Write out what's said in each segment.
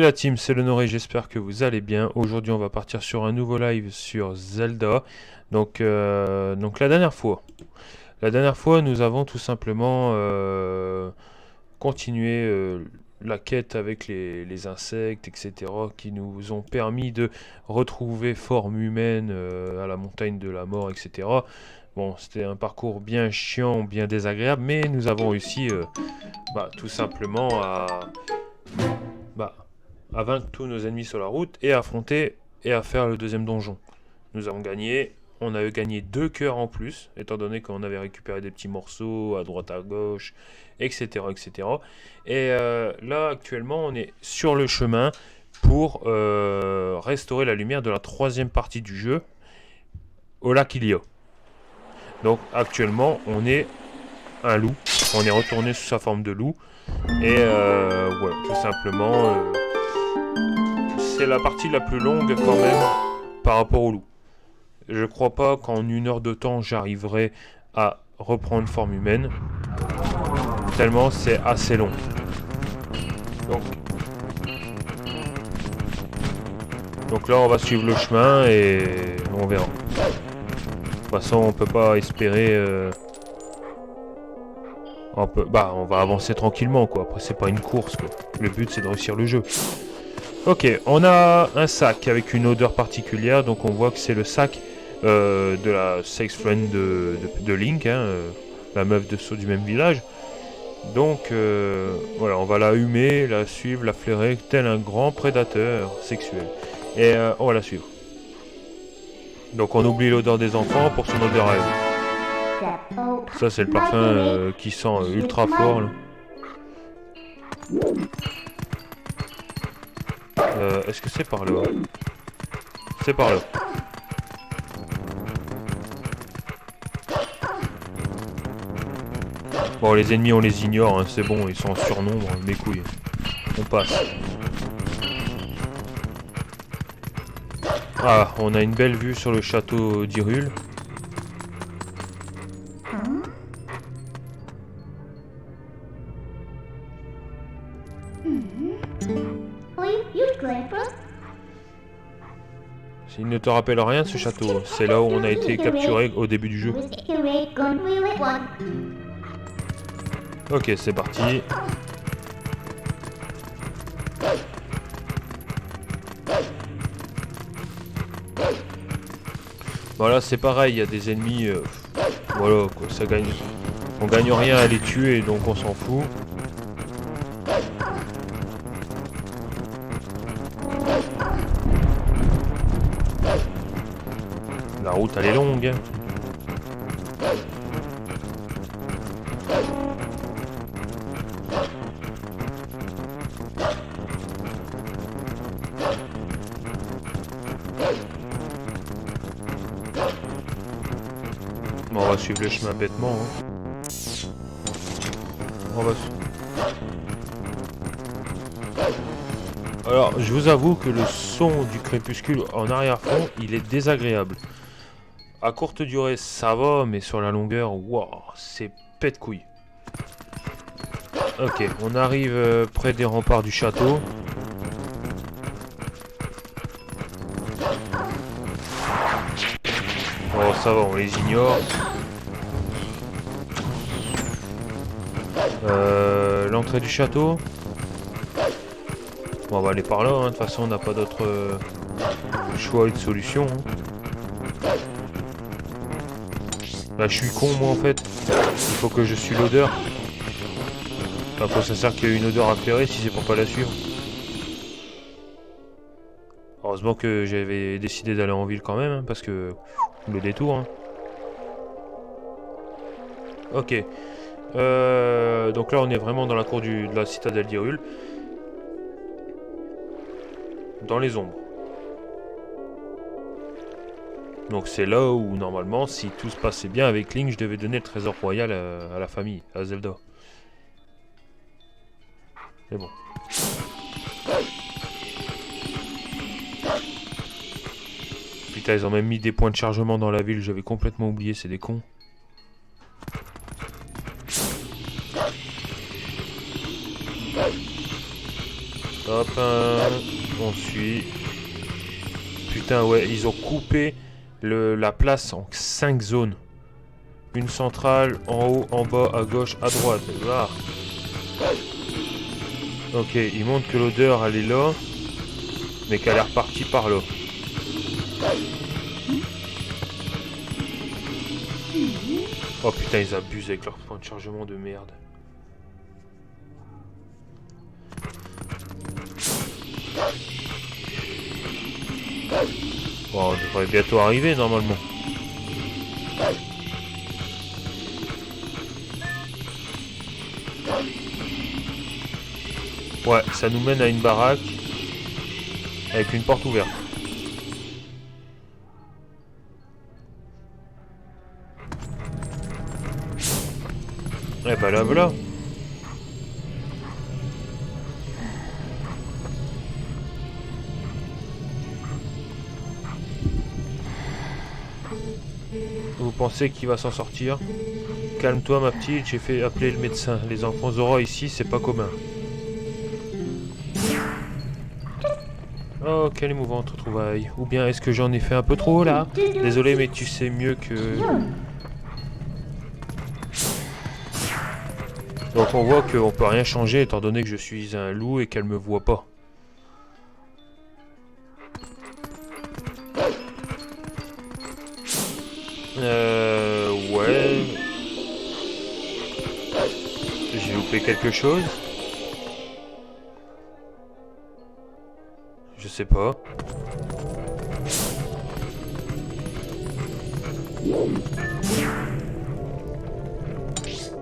La team, c'est le Noré, j'espère que vous allez bien. Aujourd'hui, on va partir sur un nouveau live sur Zelda. Donc la dernière fois, nous avons tout simplement continué la quête avec les insectes, etc., qui nous ont permis de retrouver forme humaine à la montagne de la mort, etc. Bon, c'était un parcours bien chiant, bien désagréable, mais nous avons réussi tout simplement bah, à vaincre tous nos ennemis sur la route et à affronter et à faire le deuxième donjon. Nous avons gagné, on a gagné 2 cœurs en plus, étant donné qu'on avait récupéré des petits morceaux à droite à gauche, etc. etc. Et là, actuellement, on est sur le chemin pour restaurer la lumière de la troisième partie du jeu au lac Ilio. Donc actuellement, on est un loup, on est retourné sous sa forme de loup, et voilà, tout simplement... c'est la partie la plus longue quand même par rapport au loup. Je crois pas qu'en 1 heure de temps j'arriverai à reprendre forme humaine. Tellement c'est assez long. Donc, là on va suivre le chemin et on verra. De toute façon on peut pas espérer... on va avancer tranquillement quoi. Après c'est pas une course quoi. Le but c'est de réussir le jeu. Ok, on a un sac avec une odeur particulière, donc on voit que c'est le sac de la sex friend de Link, hein, la meuf du même village. Donc voilà, on va la humer, la suivre, la flairer, tel un grand prédateur sexuel. Et on va la suivre. Donc on oublie l'odeur des enfants pour son odeur à elle. Ça c'est le parfum qui sent ultra fort là. Est-ce que c'est par là? C'est par là. Bon, les ennemis, on les ignore, hein, c'est bon, ils sont en surnombre, mes couilles. On passe. Ah, on a une belle vue sur le château d'Hyrule. Il ne te rappelle rien ce château, c'est là où on a été capturé au début du jeu. Ok, c'est parti. Voilà, c'est pareil, il y a des ennemis... voilà, quoi, ça gagne... On gagne rien à les tuer, donc on s'en fout. La route, elle est longue, hein. Bon, on va suivre le chemin bêtement, hein. On va Alors, je vous avoue que le son du crépuscule en arrière-fond, il est désagréable. À courte durée, ça va, mais sur la longueur, waouh, c'est pète couille. Ok, on arrive près des remparts du château. Oh, ça va, on les ignore. L'entrée du château. Bon, on va aller par là, hein. De toute façon, on n'a pas d'autre choix et de solution. Hein. Là, je suis con, moi, en fait. Il faut que je suive l'odeur. À quoi ça sert qu'il y ait une odeur à flairer si c'est pour pas la suivre? Heureusement que j'avais décidé d'aller en ville quand même, hein, parce que le détour. Hein. Ok. Donc là, on est vraiment dans la cour de la citadelle d'Hyrule. Dans les ombres. Donc c'est là où, normalement, si tout se passait bien avec Link, je devais donner le trésor royal à la famille, à Zelda. Mais bon. Putain, ils ont même mis des points de chargement dans la ville, j'avais complètement oublié, c'est des cons. Hop, on suit. Putain, ouais, ils ont coupé la place en 5 zones. Une centrale, en haut, en bas, à gauche, à droite. Ah. Ok, il montre que l'odeur, elle est là. Mais qu'elle est repartie par là. Oh putain, ils abusent avec leur point de chargement de merde. Bon, on devrait bientôt arriver normalement. Ouais, ça nous mène à une baraque avec une porte ouverte. Eh ben là, voilà. Vous pensez qu'il va s'en sortir? Calme-toi ma petite, j'ai fait appeler le médecin. Les enfants Zora ici, c'est pas commun. Oh, quelle émouvante retrouvaille. Ou bien est-ce que j'en ai fait un peu trop là? Désolé, mais tu sais mieux que... Donc on voit qu'on peut rien changer étant donné que je suis un loup et qu'elle me voit pas. Ouais. J'ai loupé quelque chose. Je sais pas.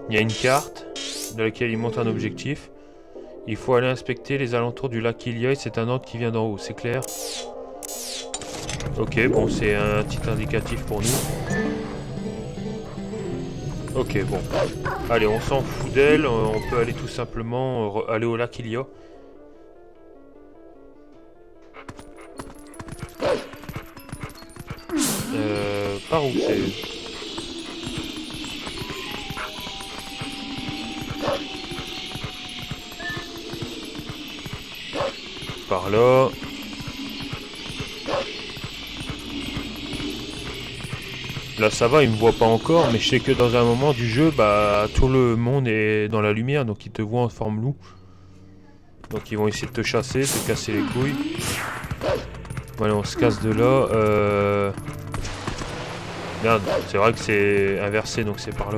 Il y a une carte dans laquelle il montre un objectif. Il faut aller inspecter les alentours du lac Ilia et c'est un ordre qui vient d'en haut, c'est clair? Ok, bon, c'est un petit indicatif pour nous. Ok, bon. Allez, on s'en fout d'elle, on peut aller tout simplement aller au lac Ilia. Par où c'est? Par là. Là ça va, il me voit pas encore, mais je sais que dans un moment du jeu, bah tout le monde est dans la lumière, donc ils te voient en forme loup. Donc ils vont essayer de te chasser, te casser les couilles. Voilà, on se casse de là. Merde, c'est vrai que c'est inversé, donc c'est par là.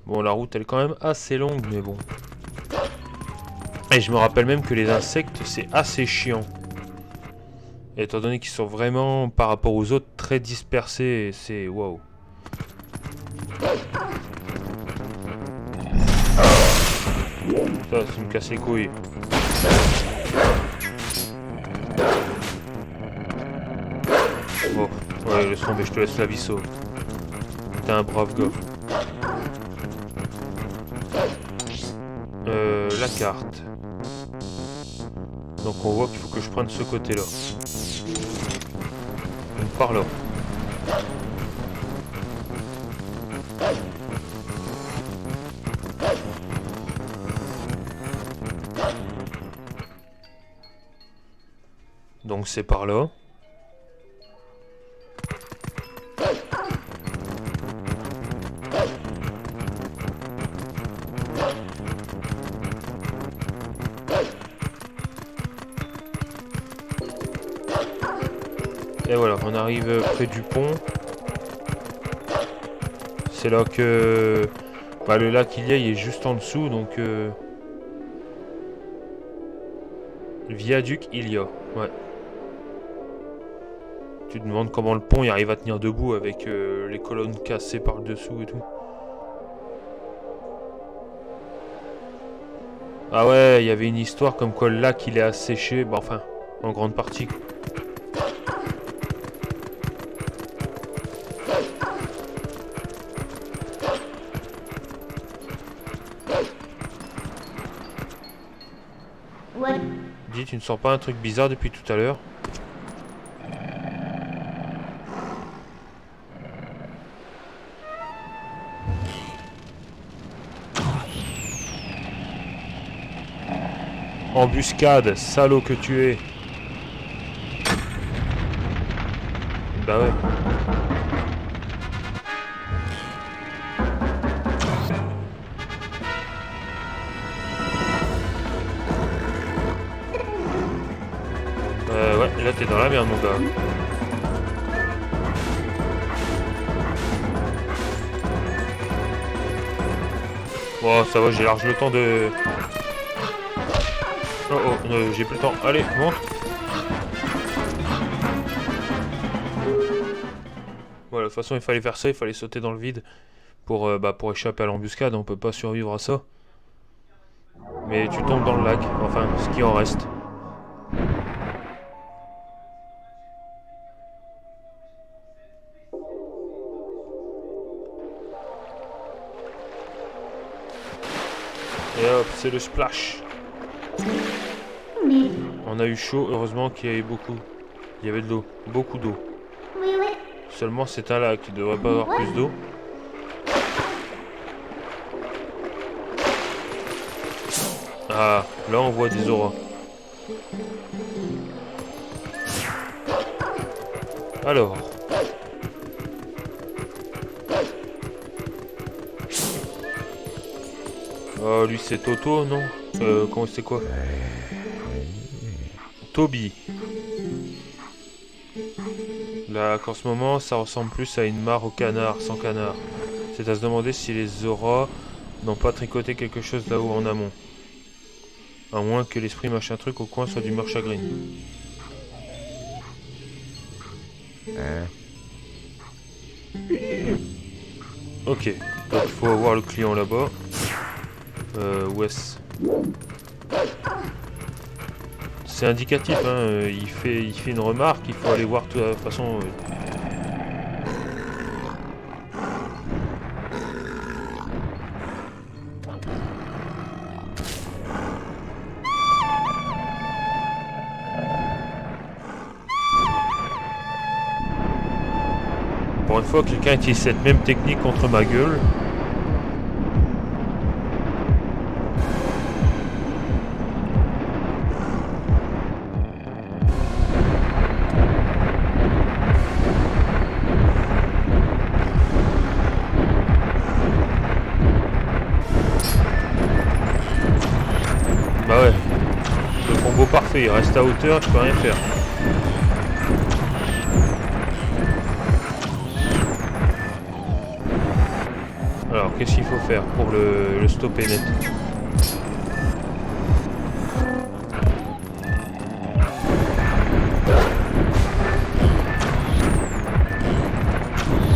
Bon, la route elle est quand même assez longue, mais bon. Et je me rappelle même que les insectes c'est assez chiant. Et étant donné qu'ils sont vraiment, par rapport aux autres, très dispersés, c'est waouh. Ça me casse les couilles. Bon, ouais, laisse tomber, je te laisse la vie sauve. T'es un brave gars. La carte. Donc on voit qu'il faut que je prenne ce côté-là. Donc par là. Donc c'est par là. Et voilà, on arrive près du pont. C'est là que bah, le lac Ilia il est juste en dessous, donc viaduc Ilia, ouais. Tu te demandes comment le pont il arrive à tenir debout avec les colonnes cassées par le dessous et tout. Ah ouais, il y avait une histoire comme quoi le lac il est asséché, bah enfin, en grande partie. Ouais. Dis, tu ne sens pas un truc bizarre depuis tout à l'heure? Embuscade, salaud que tu es. Bah ouais. Ouais, là t'es dans la merde mon gars. Bon, ça va, j'ai large le temps de... Oh oh, j'ai plus le temps. Allez, monte. Voilà, de toute façon il fallait faire ça, il fallait sauter dans le vide pour échapper à l'embuscade, on peut pas survivre à ça. Mais tu tombes dans le lac, enfin, ce qui en reste. Et hop, c'est le splash. Mais... On a eu chaud, heureusement qu'il y avait beaucoup. Il y avait de l'eau, beaucoup d'eau. Oui, oui. Seulement c'est un lac, il devrait pas avoir plus d'eau. Ah, là on voit des auras. Alors. Oh, lui c'est Toto, non? Comment c'est quoi? Toby. Là, qu'en ce moment, ça ressemble plus à une mare au canard, sans canard. C'est à se demander si les auras n'ont pas tricoté quelque chose là-haut en amont. À moins que l'esprit machin truc au coin soit d'humeur chagrine. Ok, donc il faut avoir le client là-bas. Où est-ce? C'est indicatif, hein, il fait une remarque, il faut aller voir de toute façon. Pour une fois, quelqu'un utilise cette même technique contre ma gueule. Bah ouais, le combo parfait, il reste à hauteur, tu peux rien faire. Alors, qu'est-ce qu'il faut faire pour le stopper net?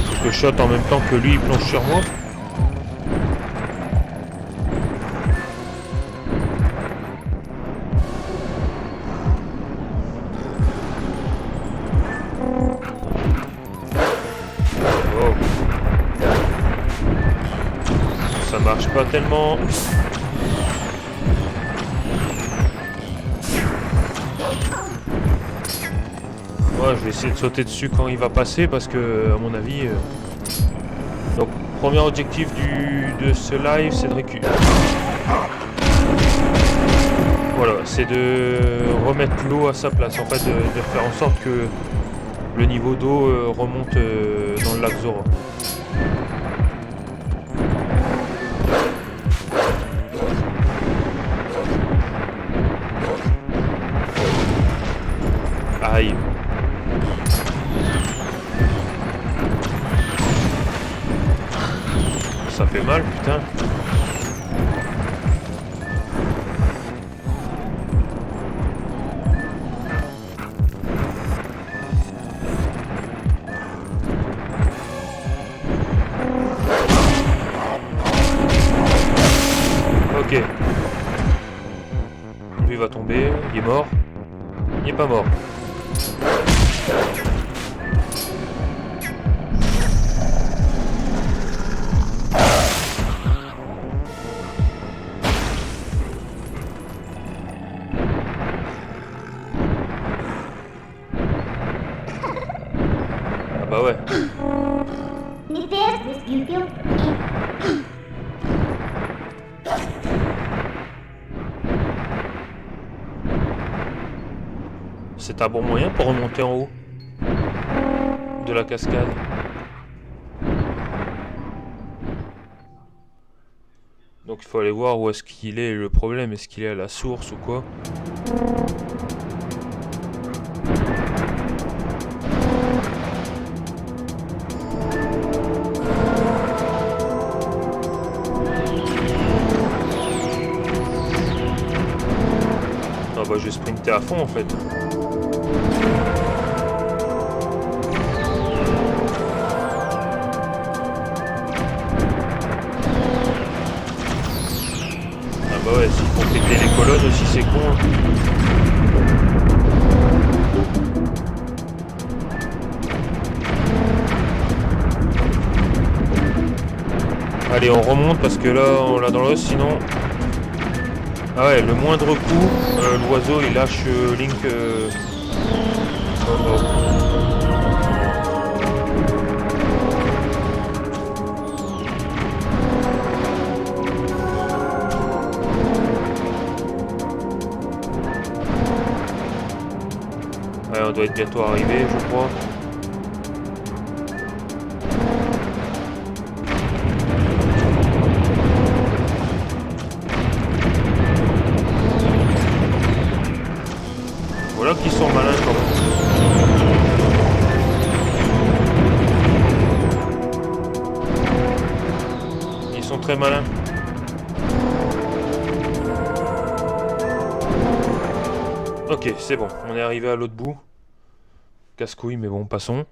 Faut que je shot en même temps que lui, il plonge sur moi. Oh. Ça marche pas tellement. Ouais, je vais essayer de sauter dessus quand il va passer parce que, à mon avis... Donc, premier objectif de ce live, c'est de récupérer... Voilà, c'est de remettre l'eau à sa place. En fait, de faire en sorte que le niveau d'eau remonte dans le lac Zora. Aïe. Ça fait mal, putain. Ok. Lui va tomber, il est mort. Il est pas mort. bah ouais. C'est un bon moyen pour remonter en haut de la cascade. Donc il faut aller voir où est-ce qu'il est le problème. Est-ce qu'il est à la source ou quoi? Ah bah je vais sprinter à fond en fait. Ah bah ouais, s'il faut péter les colonnes aussi c'est con. Allez on remonte parce que là on l'a dans l'os sinon... Ah ouais, le moindre coup, l'oiseau il lâche Link. Oh oh. Ouais, on doit être bientôt arrivé, je crois. Voilà qu'ils sont malins quand même. Ils sont très malins. Ok, c'est bon, on est arrivé à l'autre bout. Casse-couille, mais bon, passons.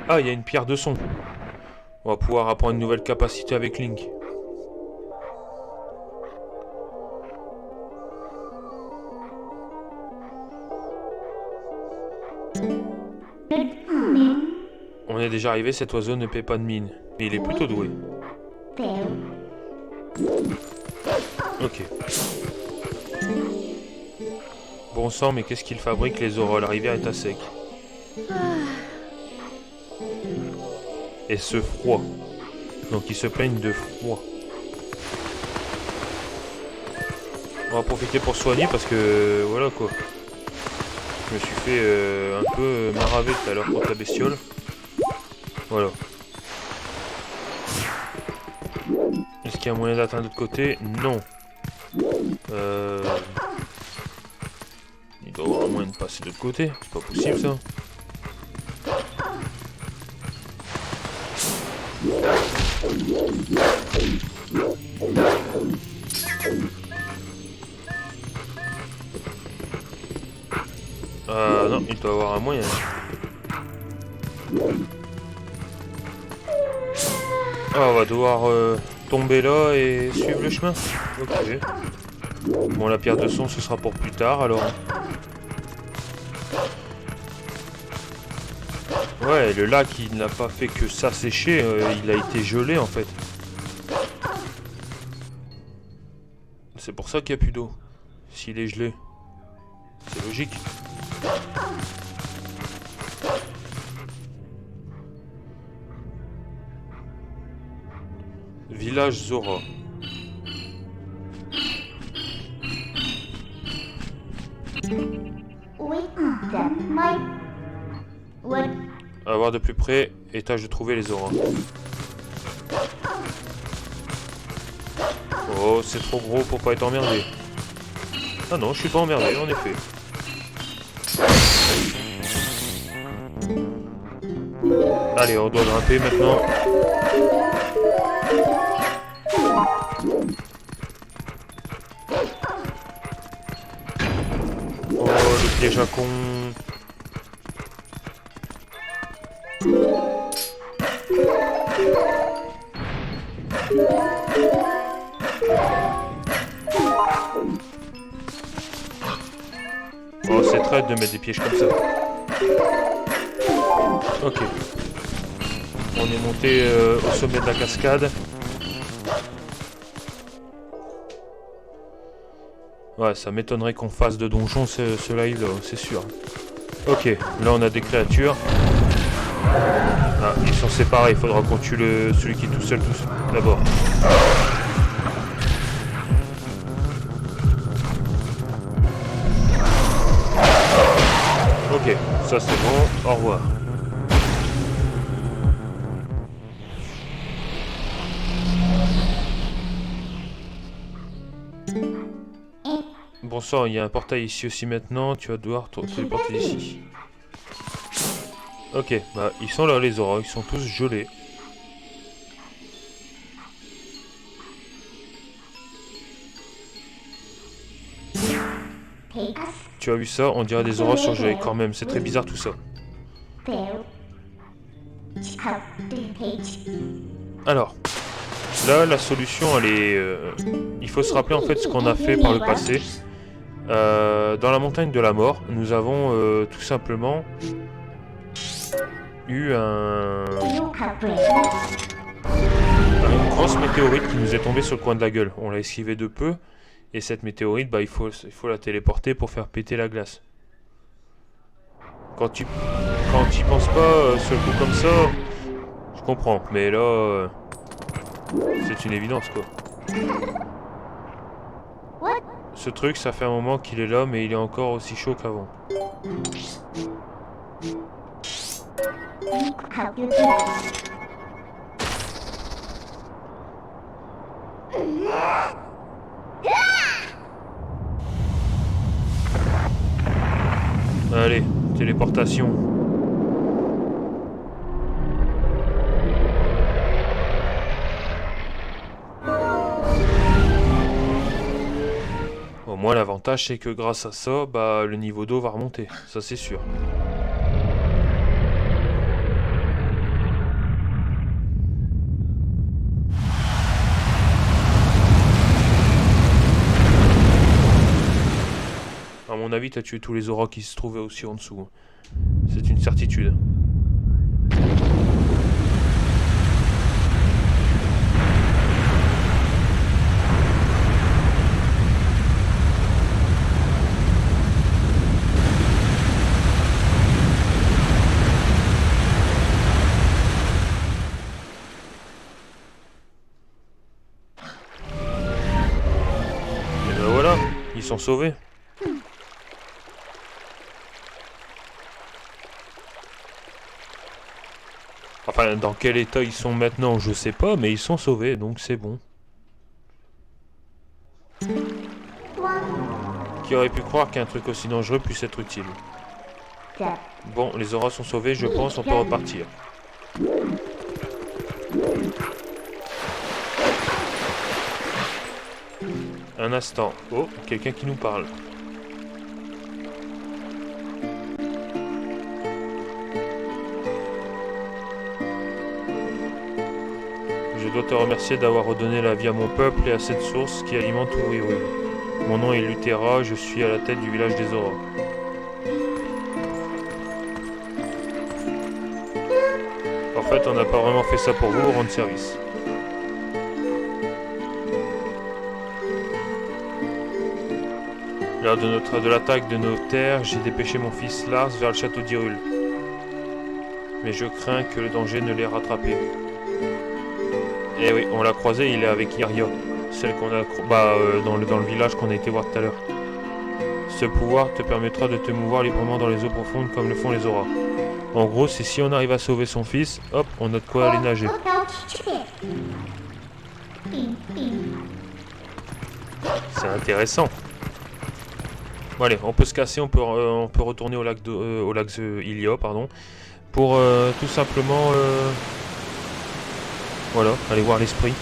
Ah, il y a une pierre de son. On va pouvoir apprendre une nouvelle capacité avec Link. On est déjà arrivé, cet oiseau ne paie pas de mine. Mais il est plutôt doué. Ok. Bon sang, mais qu'est-ce qu'il fabrique les oraux? La rivière est à sec. Et ce froid. Donc ils se plaignent de froid. On va profiter pour soigner parce que voilà quoi. Je me suis fait un peu maraver tout à l'heure contre la bestiole. Voilà. Est-ce qu'il y a moyen d'atteindre de l'autre côté? Non. Il doit y avoir moyen de passer de l'autre côté. C'est pas possible ça. Non, il doit y avoir un moyen. Ah, on va devoir tomber là et suivre le chemin. Ok. Bon, la pierre de son, ce sera pour plus tard, alors. Ouais, le lac, il n'a pas fait que ça sécher, il a été gelé, en fait. C'est pour ça qu'il n'y a plus d'eau. S'il est gelé. C'est logique. Village Zora. À voir de plus près, et tâche de trouver les Zora. Oh, c'est trop gros pour pas être emmerdé. Ah non, je suis pas emmerdé, en effet. Allez, on doit grimper maintenant. Oh, le piège à con. Oh, c'est traite de mettre des pièges comme ça. Ok. On est monté au sommet de la cascade. Ouais, ça m'étonnerait qu'on fasse de donjon ce live là, c'est sûr. Ok, là on a des créatures. Ah, ils sont séparés, il faudra qu'on tue celui qui est tout seul d'abord. Ok, ça c'est bon, au revoir. Bon sang, il y a un portail ici aussi maintenant, tu vas devoir te téléporter d'ici. Ok, bah ils sont là les auras, ils sont tous gelés. Tu as vu ça? On dirait des auras surgelées quand même, c'est très bizarre tout ça. Alors, là la solution elle est... il faut se rappeler en fait ce qu'on a fait par le passé. Dans la montagne de la mort, nous avons tout simplement eu une grosse météorite qui nous est tombée sur le coin de la gueule. On l'a esquivé de peu, et cette météorite, bah, il faut la téléporter pour faire péter la glace. Quand tu penses pas sur le coup comme ça, je comprends, mais là, c'est une évidence quoi. Ce truc, ça fait un moment qu'il est là, mais il est encore aussi chaud qu'avant. Allez, téléportation. Au moins l'avantage c'est que grâce à ça, bah, le niveau d'eau va remonter, ça c'est sûr. À mon avis, t'as tué tous les auras qui se trouvaient aussi en dessous. C'est une certitude. Et ben voilà, ils sont sauvés. Enfin, dans quel état ils sont maintenant, je sais pas, mais ils sont sauvés, donc c'est bon. Qui aurait pu croire qu'un truc aussi dangereux puisse être utile? Bon, les auras sont sauvés, je pense, on peut repartir. Un instant. Oh, quelqu'un qui nous parle. Je dois te remercier d'avoir redonné la vie à mon peuple et à cette source qui alimente Uriru. Mon nom est Luthera, je suis à la tête du village des auras. En fait, on n'a pas vraiment fait ça pour vous rendre service. Lors de l'attaque de nos terres, j'ai dépêché mon fils Lars vers le château d'Hyrule. Mais je crains que le danger ne l'ait rattrapé. Eh oui, on l'a croisé, il est avec Iria, celle qu'on a dans le village qu'on a été voir tout à l'heure. Ce pouvoir te permettra de te mouvoir librement dans les eaux profondes comme le font les auras. En gros, c'est si on arrive à sauver son fils, hop, on a de quoi aller nager. C'est intéressant. Bon allez, on peut se casser, on peut retourner au lac Ilia, pardon, pour tout simplement, voilà, aller voir l'esprit.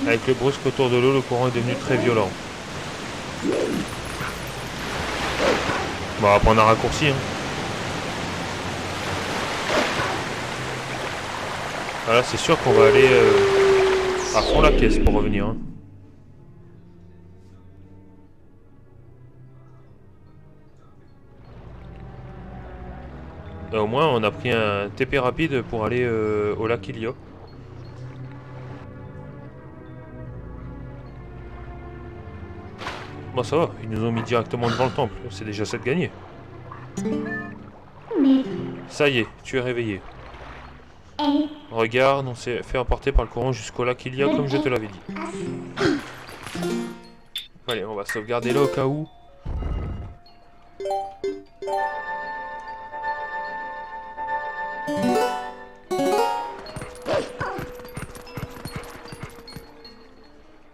Avec le brusque autour de l'eau, le courant est devenu très violent. Bon, on va prendre un raccourci, hein. Voilà, c'est sûr qu'on va aller à fond la caisse pour revenir, hein. Au moins, on a pris un TP rapide pour aller au lac Ilia. Bon, ça va, ils nous ont mis directement devant le temple. C'est déjà ça de gagner. Ça y est, tu es réveillé. Regarde, on s'est fait emporter par le courant jusqu'au lac Ilia comme je te l'avais dit. Allez, on va sauvegarder là au cas où.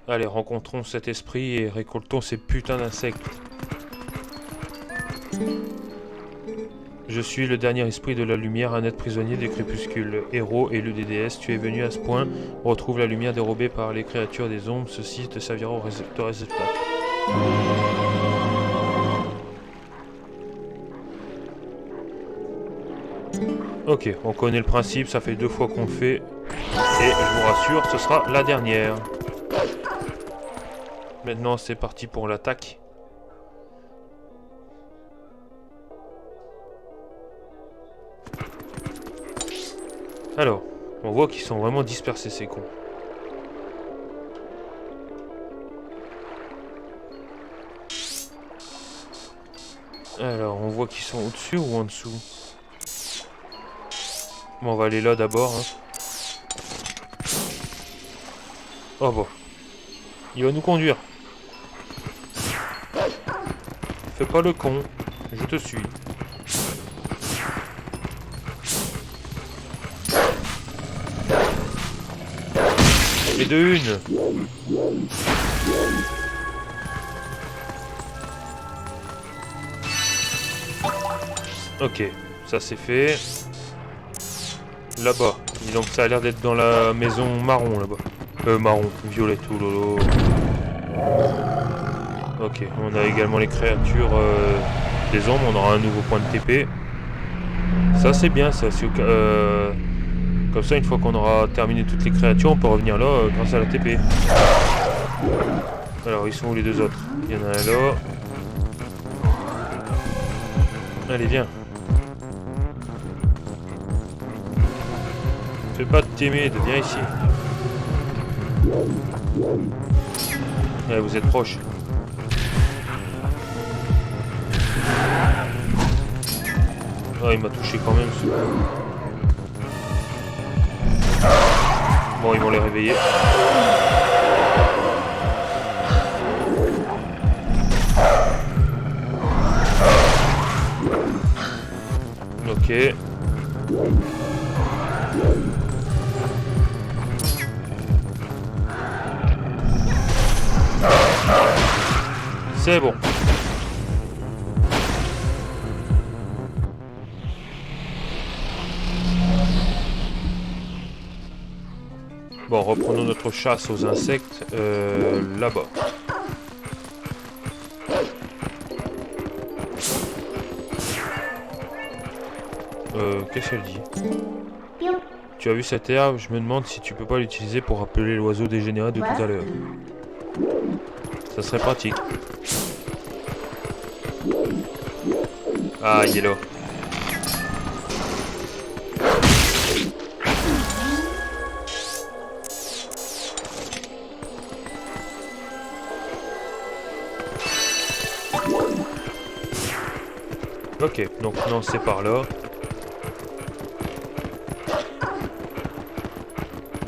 Allez, rencontrons cet esprit et récoltons ces putains d'insectes. Je suis le dernier esprit de la lumière, un être prisonnier des crépuscules. Héros, élu des déesses, tu es venu à ce point. Retrouve la lumière dérobée par les créatures des ombres. Ceci te servira au résultat. Ok, on connaît le principe, ça fait 2 fois qu'on le fait. Et je vous rassure, ce sera la dernière. Maintenant, c'est parti pour l'attaque. Alors, on voit qu'ils sont vraiment dispersés, ces cons. Alors, on voit qu'ils sont au-dessus ou en dessous? Bon, on va aller là d'abord. Hein. Oh bon. Il va nous conduire. Fais pas le con. Je te suis. Et de une. Ok, ça c'est fait. Là-bas. Dis donc, ça a l'air d'être dans la maison marron là-bas. Marron, violette, oh lolo. Ok, on a également les créatures des ombres. On aura un nouveau point de TP. Ça c'est bien ça. Comme ça, une fois qu'on aura terminé toutes les créatures, on peut revenir là grâce à la TP. Alors, ils sont où les deux autres? Il y en a un là. Allez, viens. Fais pas de timide, viens ici. Ouais, vous êtes proches. Ah, il m'a touché quand même. Bon, ils vont les réveiller. Ok. C'est bon. Bon, reprenons notre chasse aux insectes là-bas. Qu'est-ce qu'elle dit? Tu as vu cette herbe? Je me demande si tu peux pas l'utiliser pour appeler l'oiseau dégénéré de tout à l'heure. Ça serait pratique. Ah, il est là. Ok, donc non, c'est par là.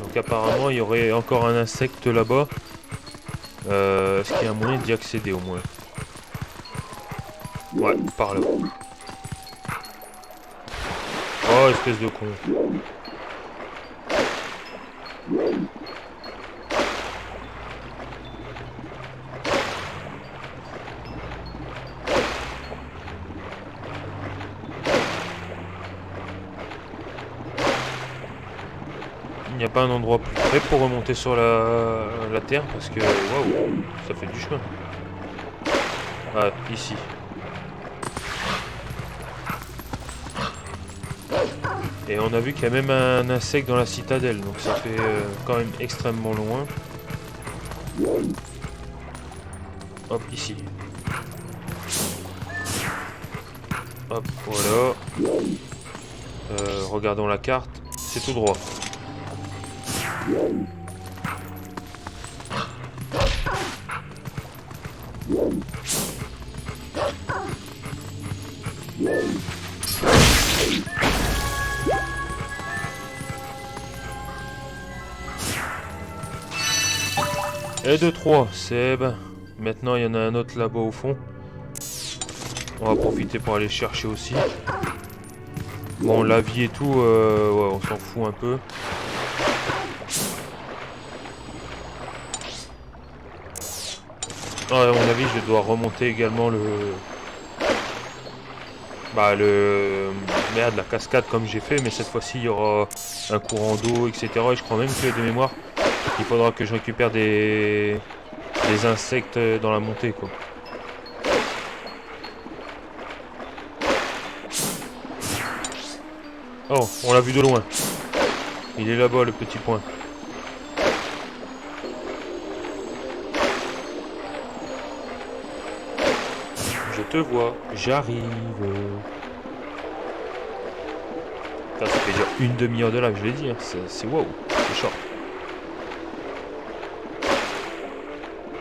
Donc apparemment, il y aurait encore un insecte là-bas. Est-ce qu'il y a un moyen d'y accéder au moins? Ouais, par là. Oh, espèce de con. Il n'y a pas un endroit plus près pour remonter sur la terre parce que waouh, ça fait du chemin. Ah, ici. Et on a vu qu'il y a même un insecte dans la citadelle, donc ça fait quand même extrêmement loin. Hop, ici. Hop, voilà. Regardons la carte. C'est tout droit. Et 2-3, Seb. Maintenant, il y en a un autre là-bas au fond. On va profiter pour aller chercher aussi. Bon, la vie et tout, ouais, on s'en fout un peu. Ah, à mon avis, je dois remonter également le... Bah, Merde, la cascade comme j'ai fait, mais cette fois-ci, il y aura un courant d'eau, etc. Et je crois même que de mémoire, il faudra que je récupère des insectes dans la montée, quoi. Oh, on l'a vu de loin. Il est là-bas, le petit point. Je te vois, j'arrive. Ça fait déjà une demi-heure de live, je l'ai dit. Hein. C'est wow, c'est short.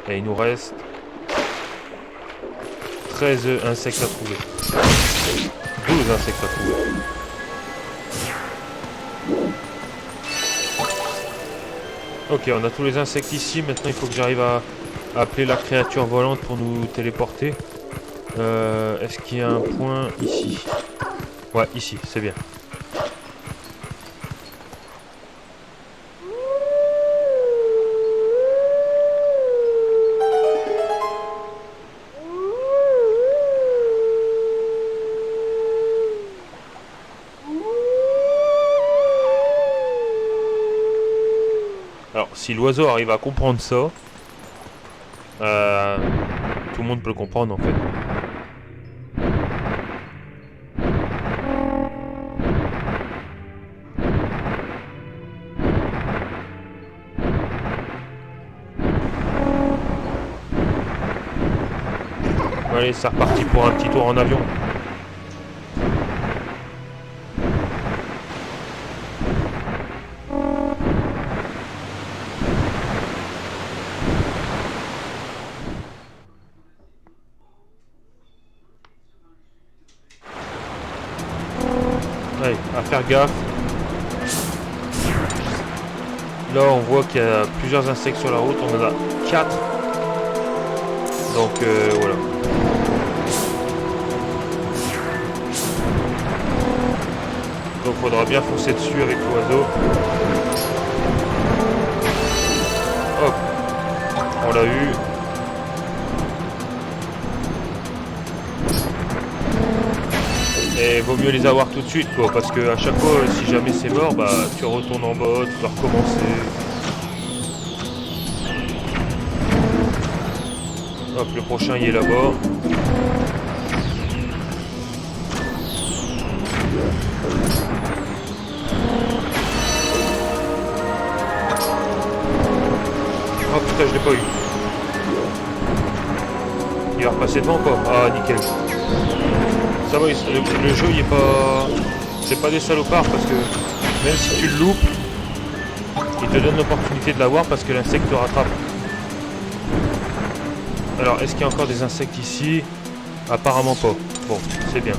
Et il nous reste 13 insectes à trouver. 12 insectes à trouver. Ok, on a tous les insectes ici. Maintenant, il faut que j'arrive à appeler la créature volante pour nous téléporter. Est-ce qu'il y a un point ici? Ouais, ici, c'est bien. Alors, si l'oiseau arrive à comprendre ça, tout le monde peut le comprendre en fait. Allez, c'est reparti pour un petit tour en avion. Allez, à faire gaffe. Là, on voit qu'il y a plusieurs insectes sur la route. On en a 4. Donc, voilà. Donc, faudra bien foncer dessus avec l'oiseau. Hop. On l'a eu. Et vaut mieux les avoir tout de suite, quoi, parce que à chaque fois, si jamais c'est mort, bah tu retournes en bas, tu dois recommencer. Hop, le prochain il est là-bas. Oh putain, je l'ai pas eu. Il va repasser devant quoi? Ah nickel. Ça va, le jeu il est pas... C'est pas des salopards parce que même si tu le loupes, il te donne l'opportunité de l'avoir parce que l'insecte te rattrape. Alors, est-ce qu'il y a encore des insectes ici? Apparemment pas. Bon, c'est bien.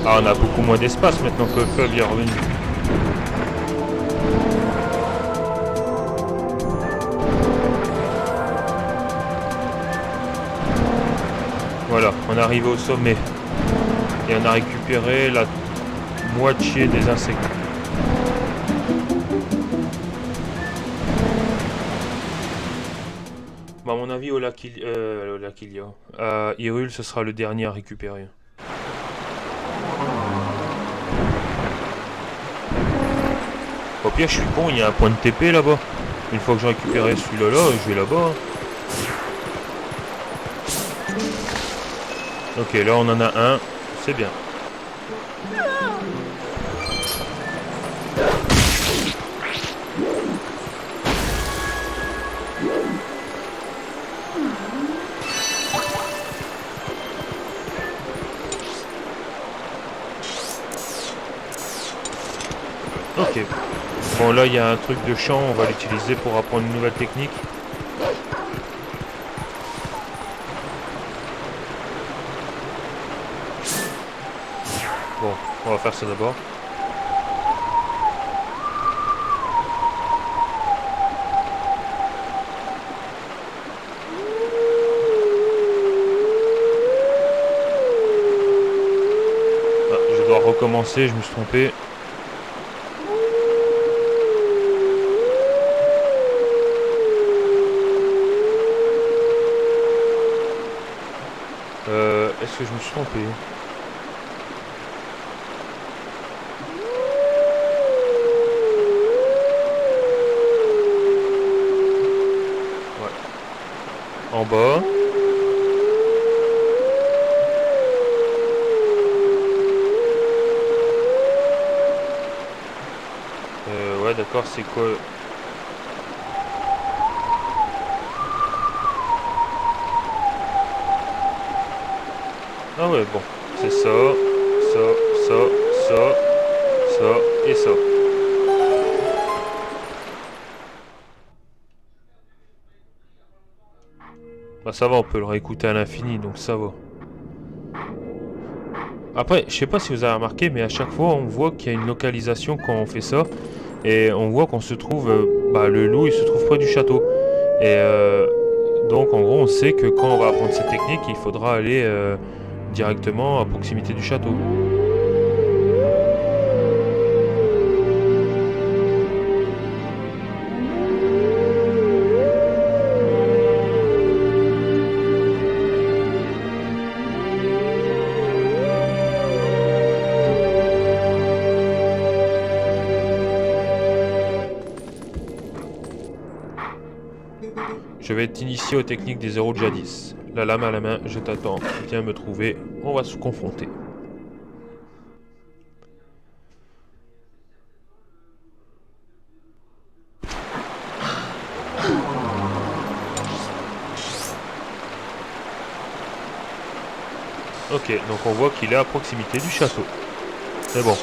Ah, on a beaucoup moins d'espace maintenant que le feu est revenu. Voilà, on est arrivé au sommet. Et on a récupéré la moitié des insectes. Bon, à mon avis, au lac Ilia, à Hyrule, ce sera le dernier à récupérer. Au pire, je suis con, il y a un point de TP là-bas. Une fois que j'ai récupéré celui-là, je vais là-bas. Ok, là on en a un, c'est bien. Ok. Bon, là, il y a un truc de champ, on va l'utiliser pour apprendre une nouvelle technique. Bon, on va faire ça d'abord. Ah, je dois recommencer, je me suis trompé. Est-ce que je me suis trompé? Ouais. En bas. Ouais, d'accord, c'est quoi? Ah ouais, bon. C'est ça, ça, ça, ça, ça et ça. Bah ça va, on peut le réécouter à l'infini, donc ça va. Après, je sais pas si vous avez remarqué, mais à chaque fois, on voit qu'il y a une localisation quand on fait ça. Et on voit qu'on se trouve... bah, le loup, il se trouve près du château. Et donc, en gros, on sait que quand on va apprendre cette technique, il faudra aller directement à proximité du château. Je vais t'initier aux techniques des héros de jadis. La lame à la main, je t'attends. Viens me trouver, on va se confronter. Ok, donc on voit qu'il est à proximité du château. C'est bon.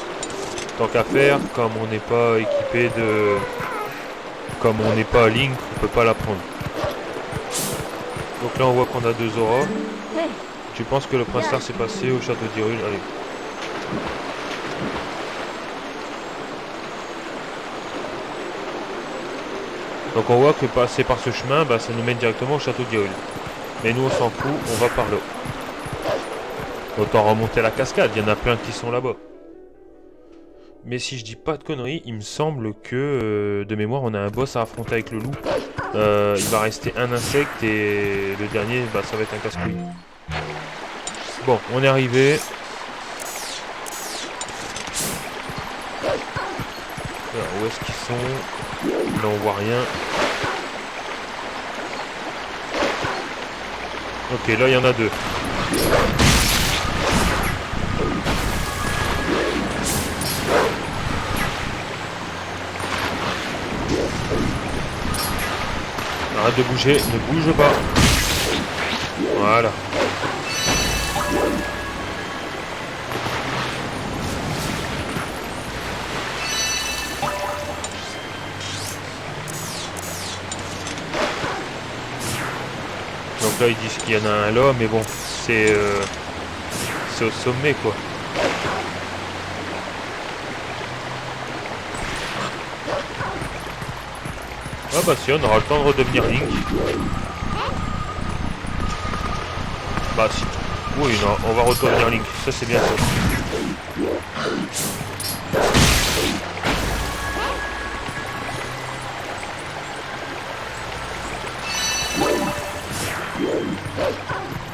Tant qu'à faire, comme on n'est pas équipé de... Comme on n'est pas Link, on peut pas la prendre. Donc là on voit qu'on a deux auras. Tu penses que le prince Star s'est passé au château d'Hyrule? Allez. Donc on voit que passer par ce chemin, bah, ça nous mène directement au château d'Hyrule. Mais nous on s'en fout, on va par là. Autant remonter la cascade, il y en a plein qui sont là-bas. Mais si je dis pas de conneries, il me semble que de mémoire on a un boss à affronter avec le loup. Il va rester un insecte et le dernier bah, ça va être un casse-couille. Bon, on est arrivé. Alors, où est-ce qu'ils sont? Là on voit rien. Ok, là il y en a deux. Arrête de bouger, ne bouge pas. Voilà. Donc là ils disent qu'il y en a un là, mais bon, c'est au sommet quoi. Ah bah si, on aura le temps de redevenir Link. Bah si. Oui, non, on va redevenir Link. Ça c'est bien ça.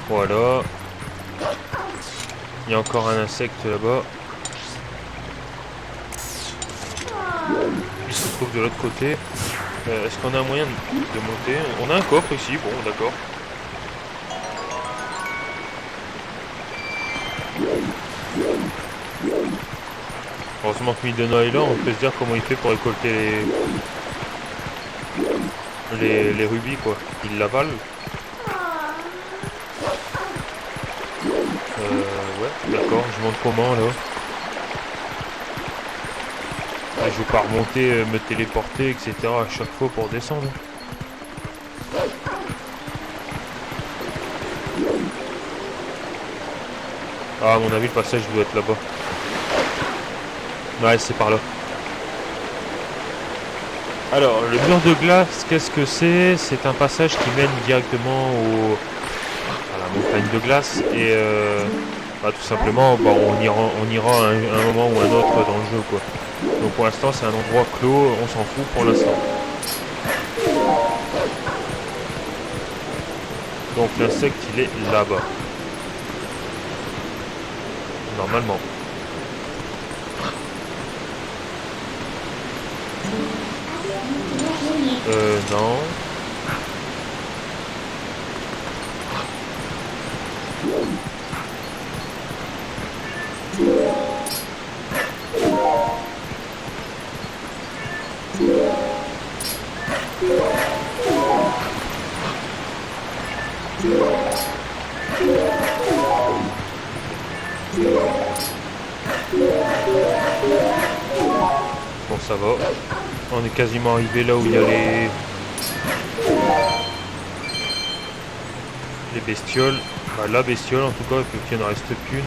Voilà. Il y a encore un insecte là-bas. Il se trouve de l'autre côté. Est-ce qu'on a un moyen de monter? On a un coffre ici, bon d'accord. Heureusement que Midona est là, on peut se dire comment il fait pour récolter les rubis quoi. Il l'avale. Ouais, d'accord, je monte comment là? Et je vais pas remonter, me téléporter, etc. à chaque fois pour descendre. Ah, à mon avis, le passage doit être là-bas. Ouais, c'est par là. Alors, le mur de glace, qu'est-ce que c'est? C'est un passage qui mène directement à la montagne de glace. Et bah, tout simplement, bah, on ira à un moment ou un autre dans le jeu, quoi. Donc pour l'instant, c'est un endroit clos, on s'en fout pour l'instant. Donc l'insecte, il est là-bas. Normalement. Non. Bon, ça va. On est quasiment arrivé là où il y a les bestioles. Enfin, la bestiole en tout cas, il n'en reste qu'une.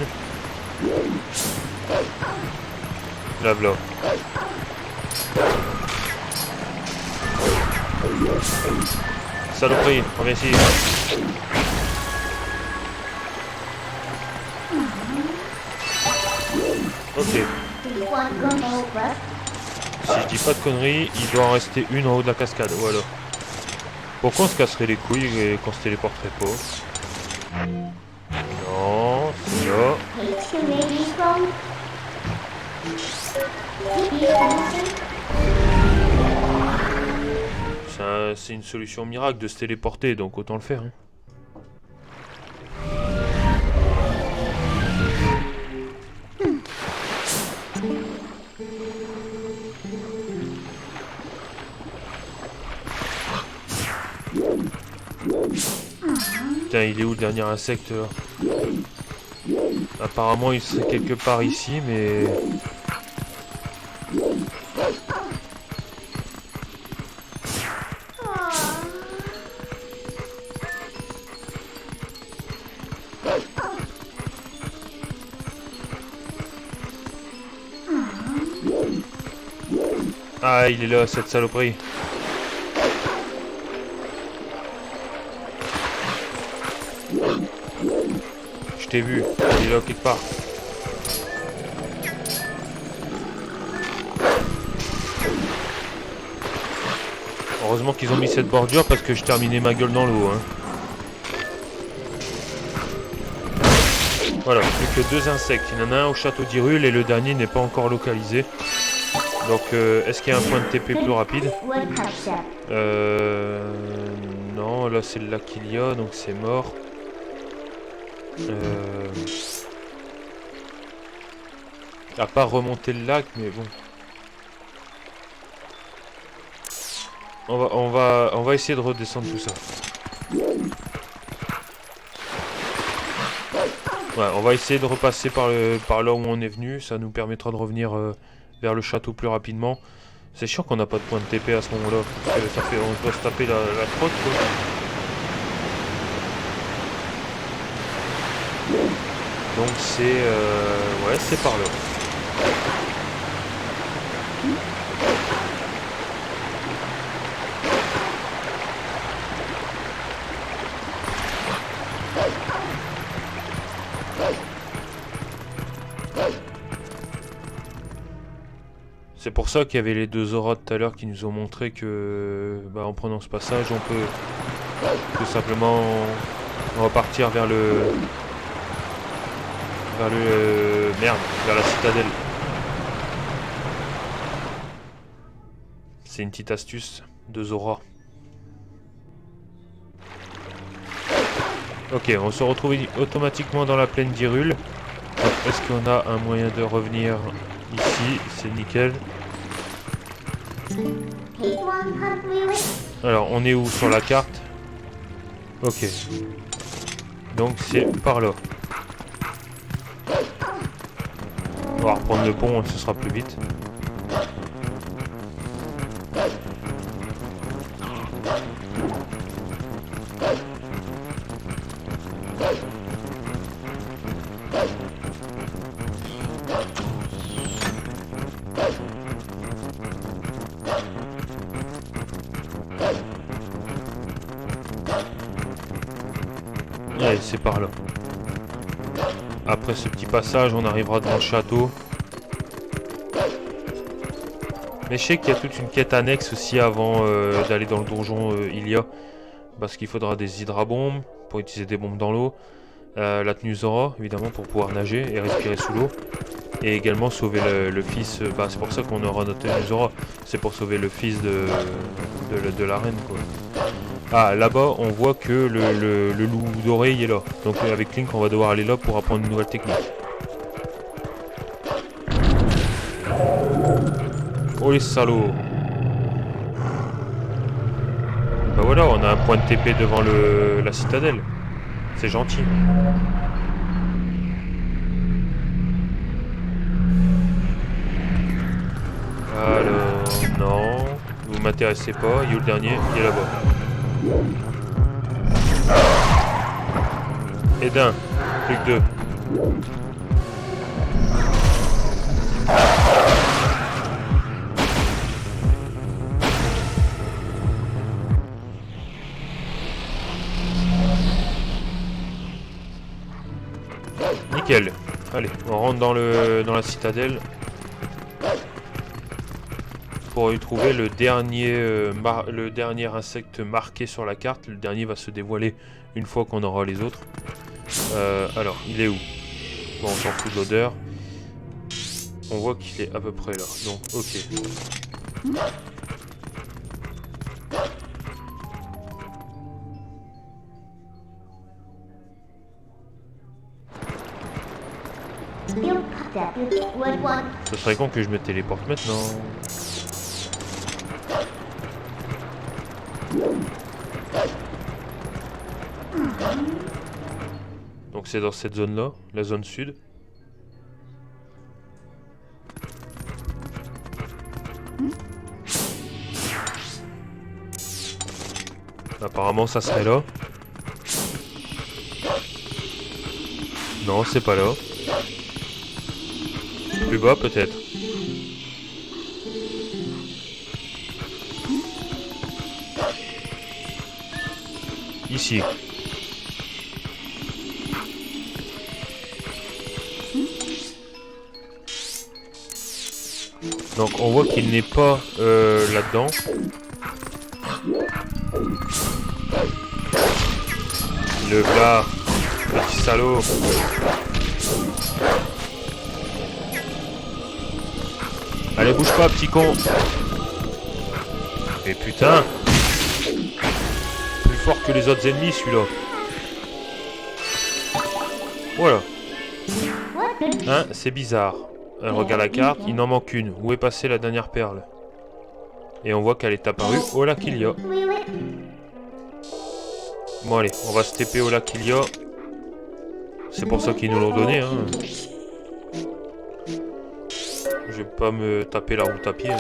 Là, voilà. Saloperie, reviens ici. Ok. Si je dis pas de conneries, il doit en rester une en haut de la cascade, voilà. Pourquoi on se casserait les couilles et qu'on se téléporterait pas? Non, c'est là. C'est une solution miracle de se téléporter, donc autant le faire. Hein. Putain, il est où le dernier insecte là? Apparemment il serait quelque part ici, mais... Ah, il est là, cette saloperie. Je t'ai vu, il est là quelque part. Heureusement qu'ils ont mis cette bordure parce que je terminais ma gueule dans l'eau. Hein. Voilà, plus que 2 insectes. Il y en a un au château d'Hyrule et le dernier n'est pas encore localisé. Donc, est-ce qu'il y a un point de TP plus rapide? Non, là c'est le lac qu'il y a, donc c'est mort. À part remonter le lac, mais bon. On va essayer de redescendre tout ça. Ouais, on va essayer de repasser par là où on est venu. Ça nous permettra de revenir vers le château plus rapidement. C'est chiant qu'on n'a pas de point de TP à ce moment-là. Ça fait, on doit se taper la trotte, quoi. Donc c'est... ouais, c'est par là. C'est pour ça qu'il y avait les 2 auras tout à l'heure qui nous ont montré que bah, en prenant ce passage, on peut tout simplement repartir vers vers la citadelle. C'est une petite astuce de Zora. Ok, on se retrouve automatiquement dans la plaine d'Hyrule. Est-ce qu'on a un moyen de revenir ici? C'est nickel. Alors, on est où sur la carte? Ok. Donc, c'est par là. On va reprendre le pont, ce sera plus vite. Allez, c'est par là. Après ce petit passage, on arrivera devant le château. Mais je sais qu'il y a toute une quête annexe aussi avant d'aller dans le donjon Ilia. Parce qu'il faudra des hydrabombes pour utiliser des bombes dans l'eau. La tenue Zora, évidemment, pour pouvoir nager et respirer sous l'eau. Et également sauver le fils. Bah, c'est pour ça qu'on aura notre tenue Zora. C'est pour sauver le fils de la reine, quoi. Ah, là-bas, on voit que le loup doré, il est là. Donc avec Link, on va devoir aller là pour apprendre une nouvelle technique. Oh les salauds! Bah voilà, on a un point de TP devant la citadelle. C'est gentil. Alors, non. Vous m'intéressez pas. Il est où le dernier? Il est là-bas. Et d'un. Plus que deux. Nickel. Allez, on rentre dans la citadelle pour y trouver le dernier insecte marqué sur la carte. Le dernier va se dévoiler une fois qu'on aura les autres. Alors, il est où? Bon, on s'en fout de l'odeur. On voit qu'il est à peu près là. Donc, ok. Ce serait con que je me téléporte maintenant. Donc c'est dans cette zone-là, la zone sud. Apparemment ça serait là. Non, c'est pas là. Plus bas peut-être. Ici. Donc on voit qu'il n'est pas là-dedans. Le blard, petit salaud. Allez, bouge pas, petit con. Et putain. Plus fort que les autres ennemis, celui-là. Voilà. Hein, c'est bizarre. Regarde la carte, il n'en manque une. Où est passée la dernière perle? Et on voit qu'elle est apparue au lac Ilia. Bon allez, on va se TP au lac Ilia. C'est pour ça qu'ils nous l'ont donné, hein. Je vais pas me taper la route à pied. Hein.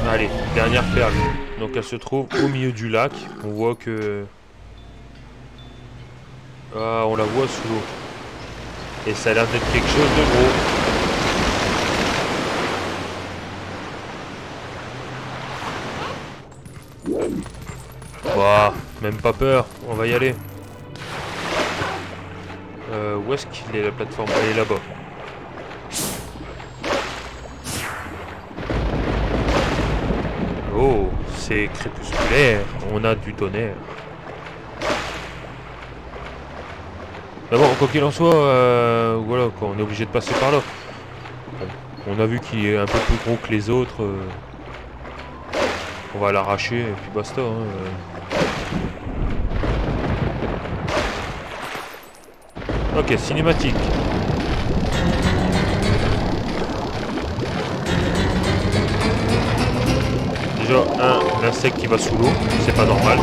Allez, dernière perle. Donc elle se trouve au milieu du lac. On voit que... Ah, on la voit sous l'eau. Et ça a l'air d'être quelque chose de gros. Bah, même pas peur, on va y aller. Où est-ce qu'il est la plateforme? Elle est là-bas. Oh, c'est crépusculaire, on a du tonnerre. Mais bon, quoi qu'il en soit, voilà, quoi, on est obligé de passer par là. On a vu qu'il est un peu plus gros que les autres. On va l'arracher et puis basta. Hein. Ok, cinématique. Déjà, l'insecte qui va sous l'eau, c'est pas normal.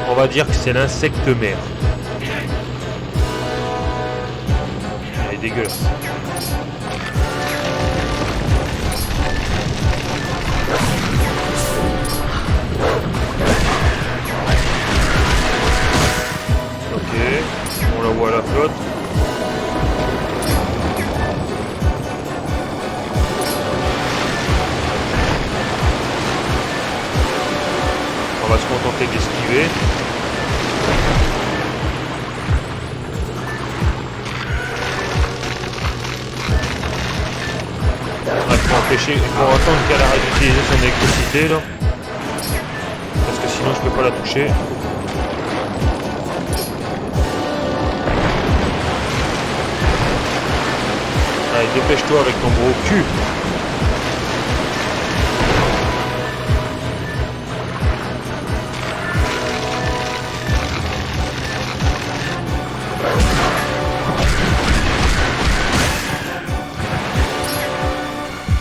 On va dire que c'est l'insecte mère. Elle est dégueulasse. va se contenter d'esquiver. Il faut attendre qu'elle arrête d'utiliser son électricité là. Parce que sinon je peux pas la toucher. Allez, dépêche-toi avec ton gros cul.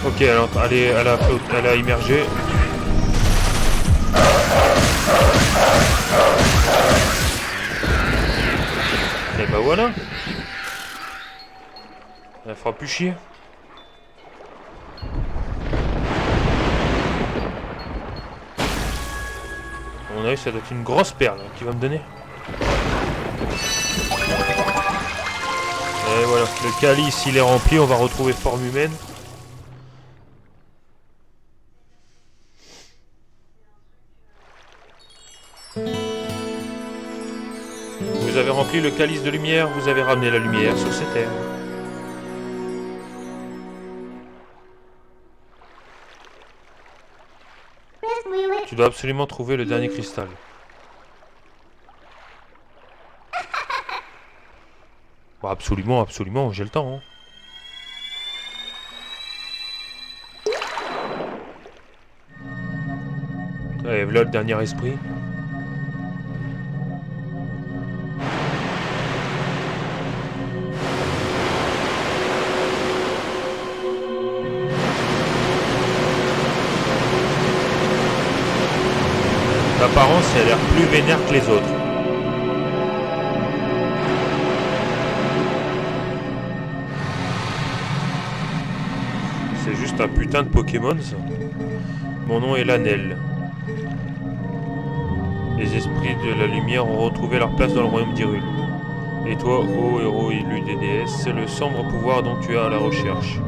Ok, elle a immergé. Et bah voilà. Elle fera plus chier. À mon avis, ça doit être une grosse perle qui va me donner. Et voilà, le calice il est rempli, on va retrouver forme humaine. Vous avez rempli le calice de lumière, vous avez ramené la lumière sur ces terres. Tu dois absolument trouver le dernier cristal. Bah, absolument, absolument, j'ai le temps. Hein. Allez, voilà le dernier esprit. D'apparence, elle a l'air plus vénère que les autres. C'est juste un putain de Pokémon, ça. Mon nom est Lanel. Les esprits de la lumière ont retrouvé leur place dans le royaume d'Hyrule. Et toi, ô héros élu des déesses, c'est le sombre pouvoir dont tu es à la recherche.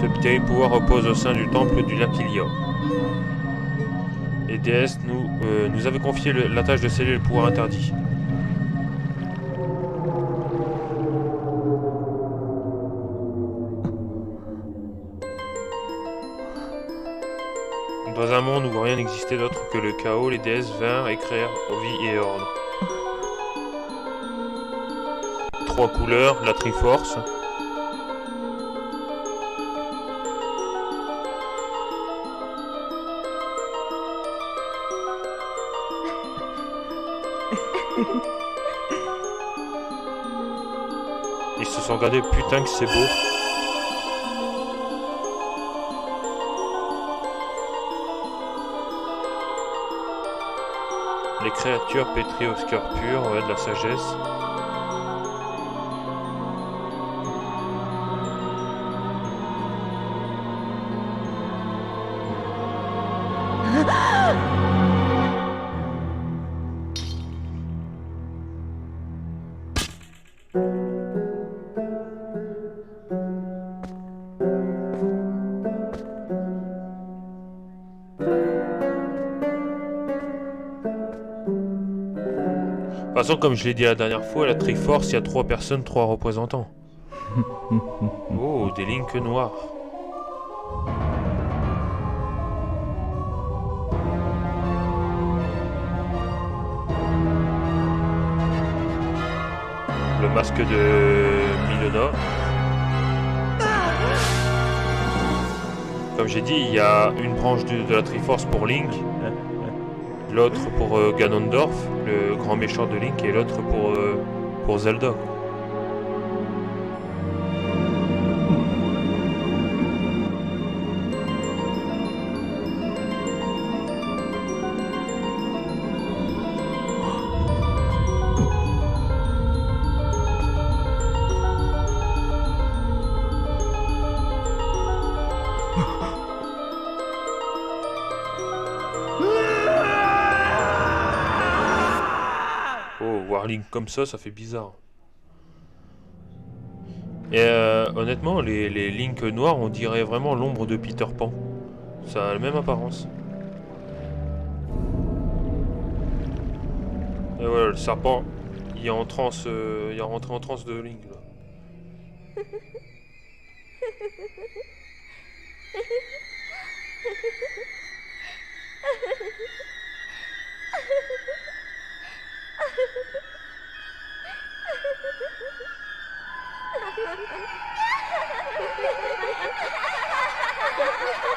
Ce terrible pouvoir repose au sein du temple du lac Hylia. Les déesses nous avaient confié la tâche de sceller le pouvoir interdit. Dans un monde où rien n'existait d'autre que le chaos, les déesses vinrent et créèrent vie et ordre. 3 couleurs, la Triforce. Ils se sont regardés, putain que c'est beau. Les créatures pétries au cœur pur, ouais, de la sagesse. De toute façon, comme je l'ai dit la dernière fois, la Triforce, il y a 3 personnes, 3 représentants. Oh, des Link noirs. Le masque de Milona. Comme j'ai dit, il y a une branche de la Triforce pour Link. L'autre pour Ganondorf, le grand méchant de Link, et l'autre pour Zelda. Voir Link comme ça fait bizarre. Et honnêtement, les Link noirs, on dirait vraiment l'ombre de Peter Pan. Ça a la même apparence. Et voilà, le serpent, il est en transe, il est rentré en transe de Link, là.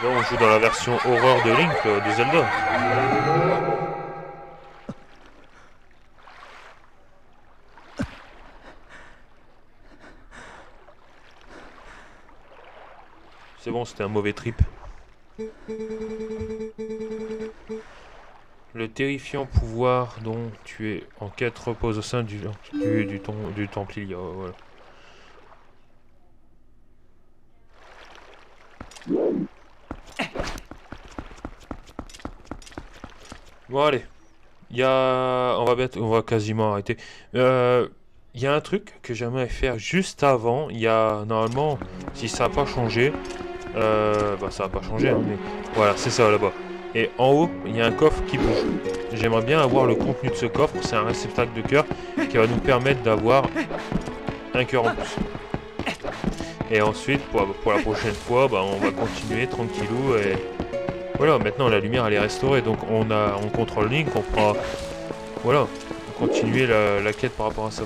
Là, on joue dans la version horreur de Link, de Zelda. C'est bon, c'était un mauvais trip. Le terrifiant pouvoir dont tu es en quête repose au sein du Templier. Voilà. Bon, allez. On va quasiment arrêter. Il y a un truc que j'aimerais faire juste avant. Il y a, normalement, si ça n'a pas changé, bah ça n'a pas changé, hein, mais voilà, c'est ça là-bas. Et en haut, il y a un coffre qui bouge. J'aimerais bien avoir le contenu de ce coffre. C'est un réceptacle de cœur qui va nous permettre d'avoir un cœur en plus. Et ensuite, pour la prochaine fois, bah, on va continuer tranquillou. Et voilà, maintenant la lumière elle est restaurée. Donc on contrôle Link, on pourra voilà, continuer la quête par rapport à ça.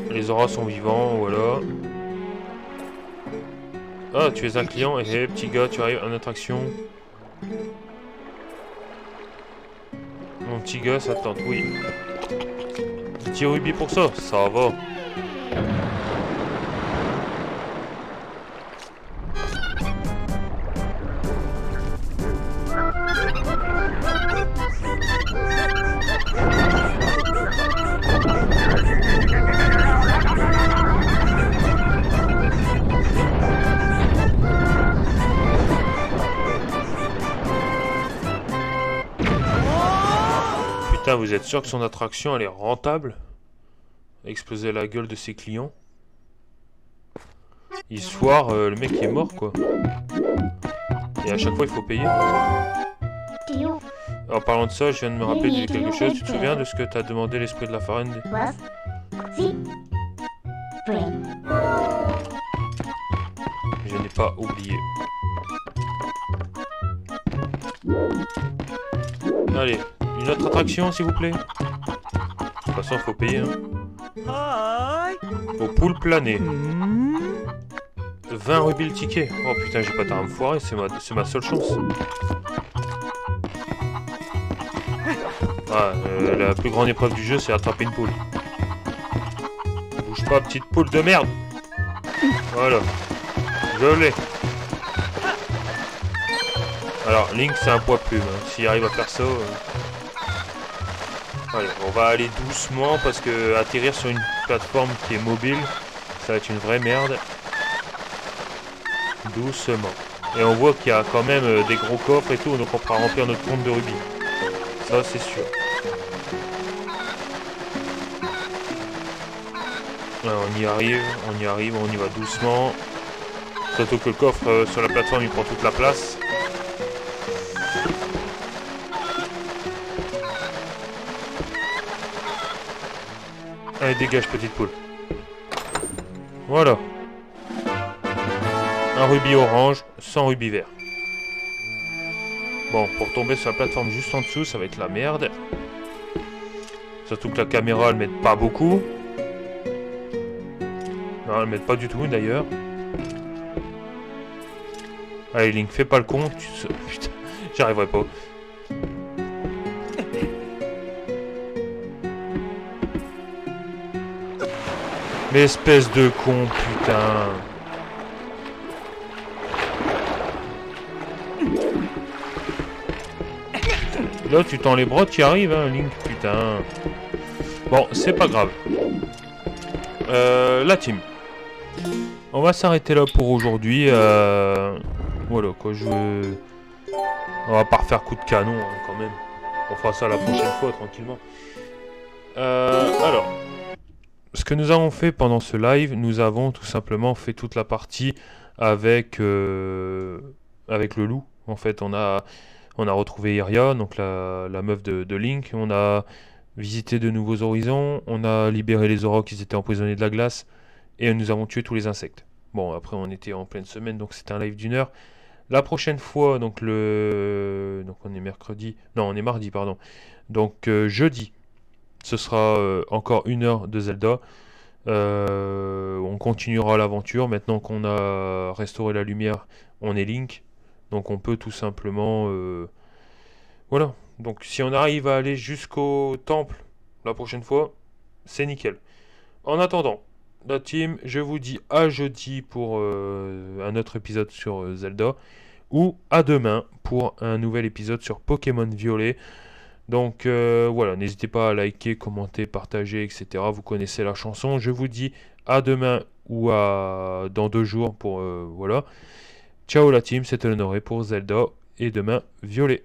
Les auras sont vivants, voilà. Ah, tu es un client, et petit gars, tu arrives en attraction. Mon petit gars, ça tente, oui. Petit rubis pour ça, ça va. Putain, vous êtes sûr que son attraction elle est rentable? Exploser la gueule de ses clients. Histoire, le mec il est mort quoi. Et à chaque fois il faut payer. En parlant de ça, je viens de me rappeler de quelque chose. Tu te souviens de ce que t'as demandé l'esprit de la farine? Je n'ai pas oublié. Allez, une autre attraction s'il vous plaît. De toute façon, il faut payer. Hein. Au poule plané. 20 rubis le ticket. Oh putain, j'ai pas tard à me foirer, c'est ma seule chance. Ah, la plus grande épreuve du jeu, c'est attraper une poule. Bouge pas, petite poule de merde. Voilà. Je l'ai. Alors, Link, c'est un poids plume. Hein. S'il arrive à faire ça... Allez, on va aller doucement parce que atterrir sur une plateforme qui est mobile, ça va être une vraie merde. Doucement. Et on voit qu'il y a quand même des gros coffres et tout, donc on pourra remplir notre compte de rubis. Ça, c'est sûr. Alors, on y arrive, on y va doucement. Surtout que le coffre sur la plateforme, il prend toute la place. Allez, dégage, petite poule. Voilà. Un rubis orange, sans rubis vert. Bon, pour tomber sur la plateforme juste en dessous, ça va être la merde. Surtout que la caméra, elle m'aide pas beaucoup. Non, elle m'aide pas du tout, d'ailleurs. Allez, Link, fais pas le con. Putain, j'y arriverai pas. Mais espèce de con, putain. Là, tu tends les bras, tu y arrives, hein, Link, putain. Bon, c'est pas grave. La team. On va s'arrêter là pour aujourd'hui. Voilà, quoi, on va pas refaire coup de canon, hein, quand même. On fera ça la prochaine fois, tranquillement. Alors, ce que nous avons fait pendant ce live, nous avons tout simplement fait toute la partie avec, avec le loup. En fait, on a retrouvé Iria, donc la meuf de Link. On a visité de nouveaux horizons. On a libéré les aurochs qui étaient emprisonnés de la glace. Et nous avons tué tous les insectes. Bon, après, on était en pleine semaine, donc c'était un live d'1 heure. La prochaine fois, donc donc on est mercredi. Non, on est mardi, pardon. Donc jeudi, ce sera encore 1 heure de Zelda. On continuera l'aventure. Maintenant qu'on a restauré la lumière, on est Link. Donc on peut tout simplement... voilà. Donc si on arrive à aller jusqu'au temple la prochaine fois, c'est nickel. En attendant, la team, je vous dis à jeudi pour un autre épisode sur Zelda. Ou à demain pour un nouvel épisode sur Pokémon Violet. Donc voilà, n'hésitez pas à liker, commenter, partager, etc. Vous connaissez la chanson. Je vous dis à demain ou à dans 2 jours pour voilà. Ciao la team, c'était Honoré pour Zelda et demain Violet.